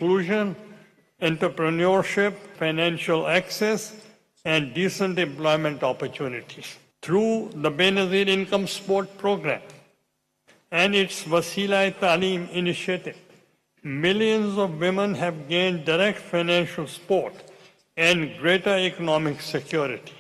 inclusion, entrepreneurship, financial access, and decent employment opportunities. Through the Benazir Income Support Program and its Wasila-e-Taaleem initiative, millions of women have gained direct financial support and greater economic security.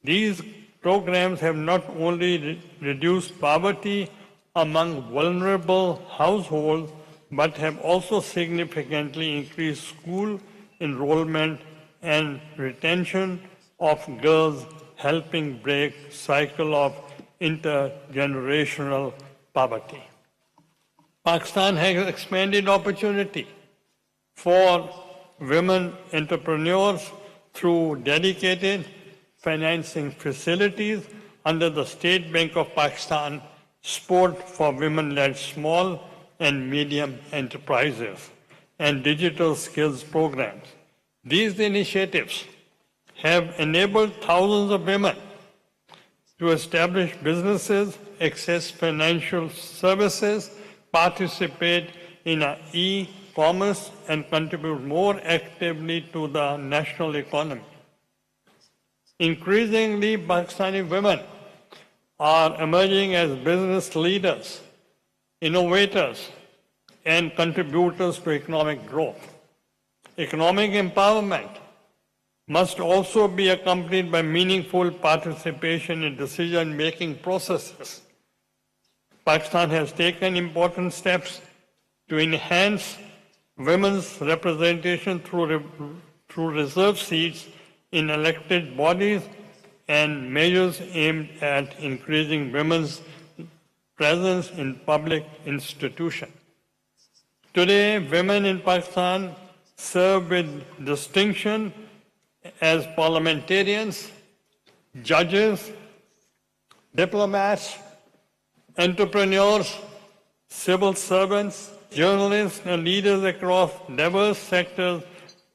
These programs have not only reduced poverty among vulnerable households, but have also significantly increased school enrollment and retention of girls, helping break cycle of intergenerational poverty. Pakistan has expanded opportunity for women entrepreneurs through dedicated financing facilities under the State Bank of Pakistan, support for women-led small and medium enterprises, and digital skills programs. These initiatives have enabled thousands of women to establish businesses, access financial services, participate in e-commerce, and contribute more actively to the national economy. Increasingly, Pakistani women are emerging as business leaders, innovators, and contributors to economic growth. Economic empowerment must also be accompanied by meaningful participation in decision-making processes. Pakistan has taken important steps to enhance women's representation through reserved seats in elected bodies and measures aimed at increasing women's presence in public institutions. Today, women in Pakistan serve with distinction as parliamentarians, judges, diplomats, entrepreneurs, civil servants, journalists, and leaders across diverse sectors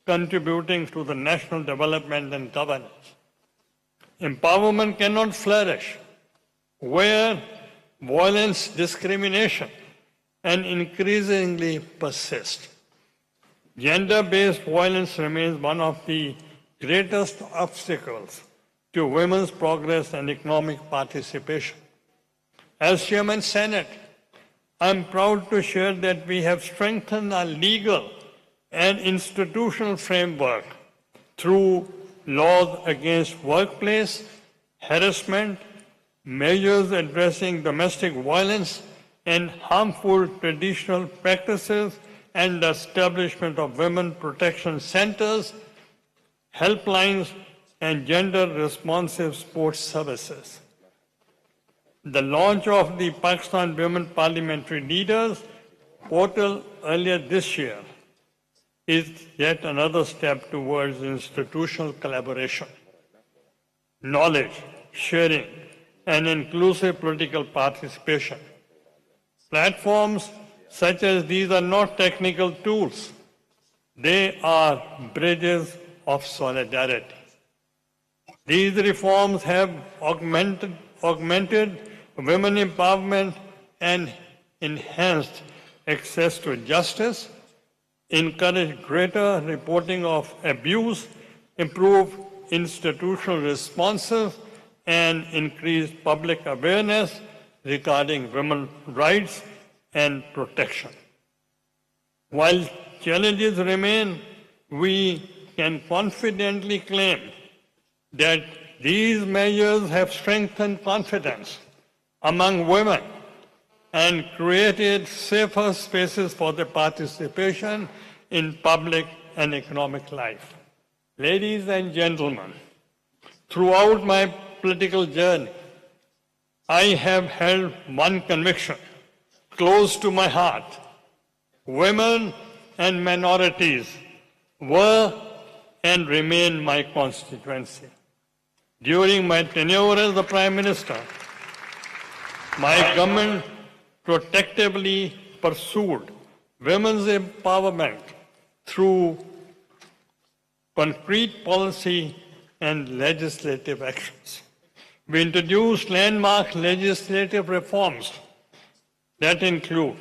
contributing to the national development and governance. Empowerment cannot flourish where violence, discrimination, and increasingly persist. Gender-based violence remains one of the greatest obstacles to women's progress and economic participation. As Chairman Senate, I am proud to share that we have strengthened our legal and institutional framework through laws against workplace harassment, measures addressing domestic violence and harmful traditional practices, and the establishment of women protection centers, helplines, and gender-responsive support services. The launch of the Pakistan Women Parliamentary Leaders portal earlier this year is yet another step towards institutional collaboration, knowledge sharing, and inclusive political participation. Platforms such as these are not technical tools. They are bridges of solidarity. These reforms have augmented women empowerment and enhanced access to justice, encouraged greater reporting of abuse, improved institutional responses, and increased public awareness regarding women's rights and protection. While challenges remain, we can confidently claim that these measures have strengthened confidence among women and created safer spaces for their participation in public and economic life. Ladies and gentlemen, throughout my political journey, I have held one conviction close to my heart. Women and minorities were and remain my constituency. During my tenure as the Prime Minister, my government protectively pursued women's empowerment through concrete policy and legislative actions. We introduced landmark legislative reforms that include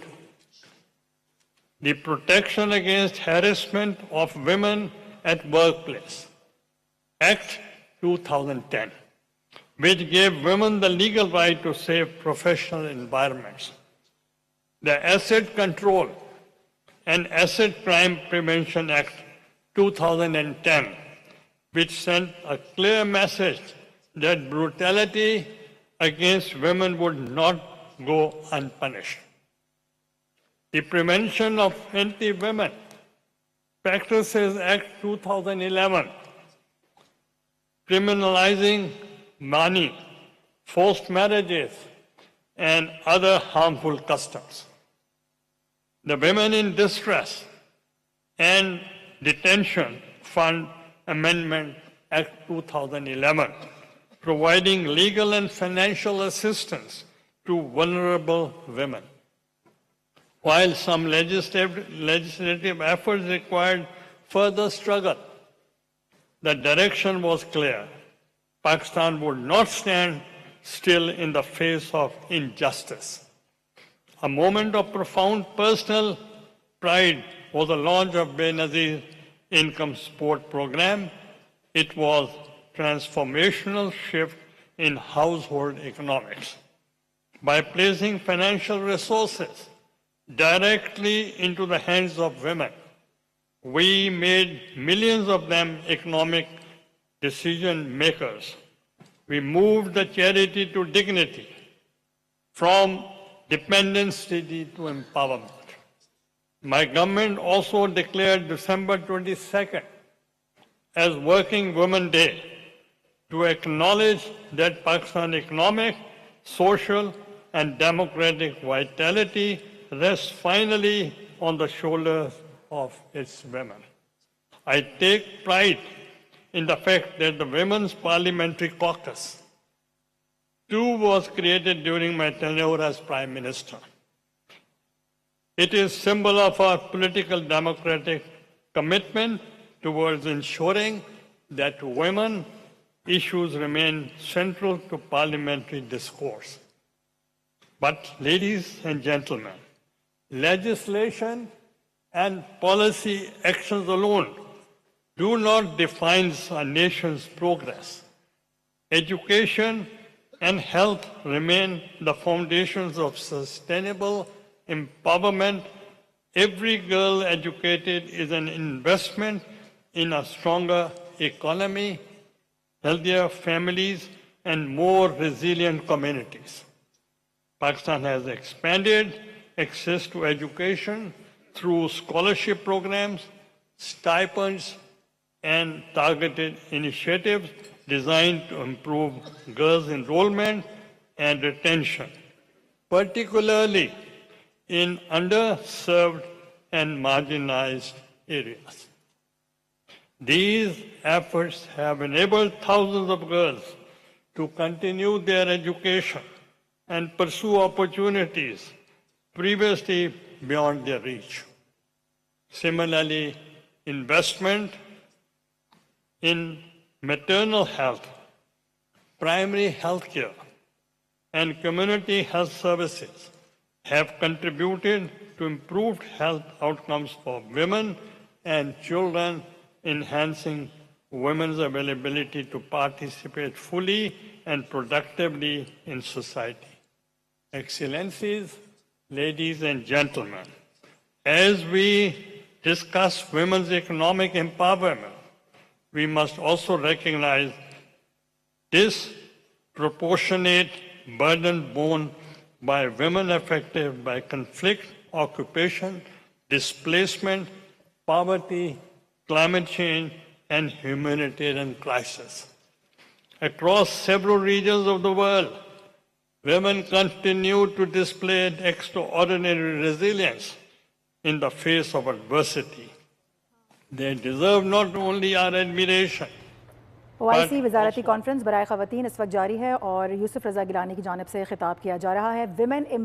the Protection Against Harassment of Women at Workplace, Act 2010, which gave women the legal right to safe professional environments. The Asset Control and Asset Crime Prevention Act 2010, which sent a clear message that brutality against women would not go unpunished. The Prevention of Anti-Women Practices Act 2011, criminalizing money, forced marriages, and other harmful customs. The Women in Distress and Detention Fund Amendment Act 2011, providing legal and financial assistance to vulnerable women. While some legislative efforts required further struggle, the direction was clear. Pakistan would not stand still in the face of injustice. A moment of profound personal pride was the launch of Benazir Income Support Program. It was a transformational shift in household economics. By placing financial resources directly into the hands of women, we made millions of them economic decision makers. We moved the charity to dignity, from dependency to empowerment. My government also declared December 22nd as Working Women Day to acknowledge that Pakistan's economic, social, and democratic vitality rests finally on the shoulders of its women. I take pride in the fact that the Women's Parliamentary Caucus, too, was created during my tenure as Prime Minister. It is a symbol of our political democratic commitment towards ensuring that women issues remain central to parliamentary discourse. But, ladies and gentlemen, legislation and policy actions alone do not define a nation's progress. Education and health remain the foundations of sustainable empowerment. Every girl educated is an investment in a stronger economy, healthier families, and more resilient communities. Pakistan has expanded access to education through scholarship programs, stipends, and targeted initiatives designed to improve girls' enrollment and retention, particularly in underserved and marginalized areas. These efforts have enabled thousands of girls to continue their education and pursue opportunities previously beyond their reach. Similarly, investment in maternal health, primary health care, and community health services have contributed to improved health outcomes for women and children, enhancing women's availability to participate fully and productively in society. Excellencies, ladies and gentlemen, as we discuss women's economic empowerment, we must also recognize disproportionate burden borne by women affected by conflict, occupation, displacement, poverty, climate change, and humanitarian crisis. Across several regions of the world, women continue to display extraordinary resilience in the face of adversity. They deserve not only our admiration, OIC वज़ारती conference बराए ख़वातीन इस वक्त जारी है और यूसुफ रज़ा गिलानी की जानिब से खिताब किया जा रहा है।